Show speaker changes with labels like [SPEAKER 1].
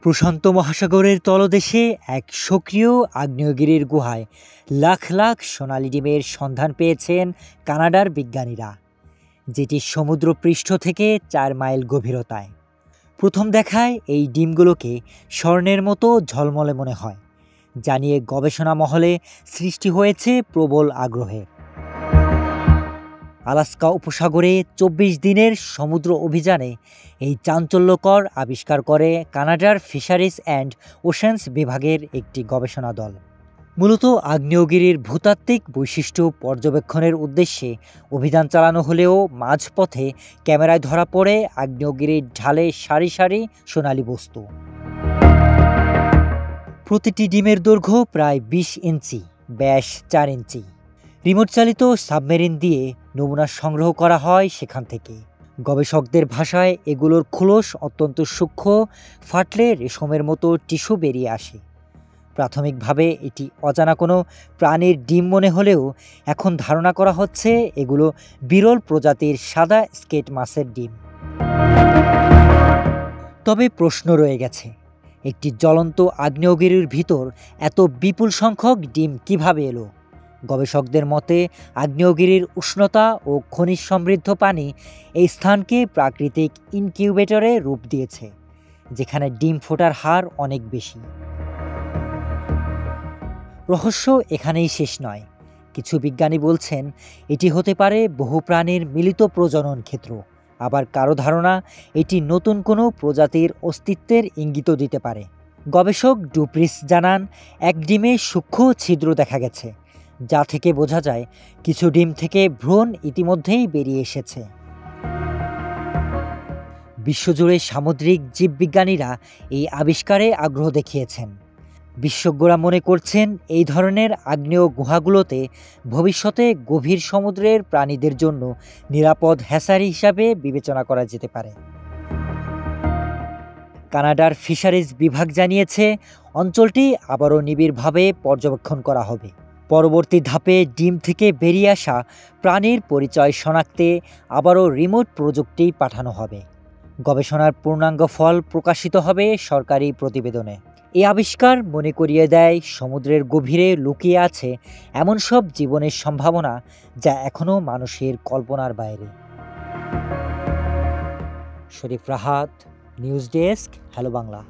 [SPEAKER 1] প্রশান্ত মহাসাগরের তলদেশে এক সক্রিয় আগ্নেয়গিরির গুহায় লাখ লাখ সোনালী ডিমের সন্ধান পেয়েছেন কানাডার বিজ্ঞানীরা, যেটি সমুদ্রপৃষ্ঠ থেকে 4 মাইল গভীরতায়। প্রথম দেখায় এই ডিমগুলোকে স্বর্ণের মতো ঝলমলে মনে হয়, যা নিয়ে গবেষণা মহলে সৃষ্টি হয়েছে প্রবল আগ্রহে। আলাস্কা উপসাগরে 24 দিনের সমুদ্র অভিযানে এই চাঞ্চল্যকর আবিষ্কার করে কানাডার ফিশারিজ অ্যান্ড ওশেনস বিভাগের একটি গবেষণা দল। মূলত আগ্নেয়গিরির ভূতাত্ত্বিক বৈশিষ্ট্য পর্যবেক্ষণের উদ্দেশ্যে অভিযান চালানো হলেও মাঝপথে ক্যামেরায় ধরা পড়ে আগ্নেয়গিরির ঢালে সারি সারি সোনালী বস্তু। প্রতিটি ডিমের দৈর্ঘ্য প্রায় 20 ইঞ্চি, ব্যাস 4 ইঞ্চি। রিমোট চালিত সাবমেরিন দিয়ে নমুনা সংগ্রহ করা হয় সেখান থেকে। গবেষকদের ভাষায় এগুলোর খোলস অত্যন্ত সূক্ষ্ম, ফাটলে রেশমের মতো টিস্যু বেরিয়ে আসে। প্রাথমিকভাবে এটি অজানা কোনো প্রাণীর ডিম মনে হলেও এখন ধারণা করা হচ্ছে এগুলো বিরল প্রজাতির সাদা স্কেট মাছের ডিম। তবে প্রশ্ন রয়ে গেছে, একটি জ্বলন্ত আগ্নেয়গিরির ভিতর এত বিপুল সংখ্যক ডিম কিভাবে এলো? গবেষকদের মতে আগ্নেয়গিরির উষ্ণতা ও খনিজ সমৃদ্ধ পানি এই স্থানকে প্রাকৃতিক ইনকিউবেটরে রূপ দিয়েছে, যেখানে ডিম ফোটার হার অনেক বেশি। রহস্য এখানেই শেষ নয়। কিছু বিজ্ঞানী বলছেন এটি হতে পারে বহু প্রাণীর মিলিত প্রজনন ক্ষেত্র, আবার কারো ধারণা এটি নতুন কোনো প্রজাতির অস্তিত্বের ইঙ্গিত দিতে পারে। গবেষক ডুপ্রিস জানান, এক ডিমে সূক্ষ্ম ছিদ্র দেখা গেছে, যা থেকে বোঝা যায় কিছু ডিম থেকে ভ্রূণ ইতিমধ্যেই বেরিয়ে এসেছে। বিশ্বজুড়ে সামুদ্রিক জীববিজ্ঞানীরা এই আবিষ্কারে আগ্রহ দেখিয়েছেন। বিশেষজ্ঞরা মনে করছেন এই ধরনের আগ্নেয় গুহাগুলোতে ভবিষ্যতে গভীর সমুদ্রের প্রাণীদের জন্য নিরাপদ হ্যাচারি হিসাবে বিবেচনা করা যেতে পারে। কানাডার ফিশারিজ বিভাগ জানিয়েছে অঞ্চলটি আবারও নিবিড়ভাবে পর্যবেক্ষণ করা হবে। পরবর্তী ধাপে ডিম থেকে বেরিয়ে আসা প্রাণীর পরিচয় শনাক্তে আবারও রিমোট প্রযুক্তি পাঠানো হবে। গবেষণার পূর্ণাঙ্গ ফল প্রকাশিত হবে সরকারি প্রতিবেদনে। এই আবিষ্কার মনে করিয়ে দেয় সমুদ্রের গভীরে লুকিয়ে আছে এমন সব জীবনের সম্ভাবনা যা এখনও মানুষের কল্পনার বাইরে। Sharif Rahat, news desk, hello Bangla.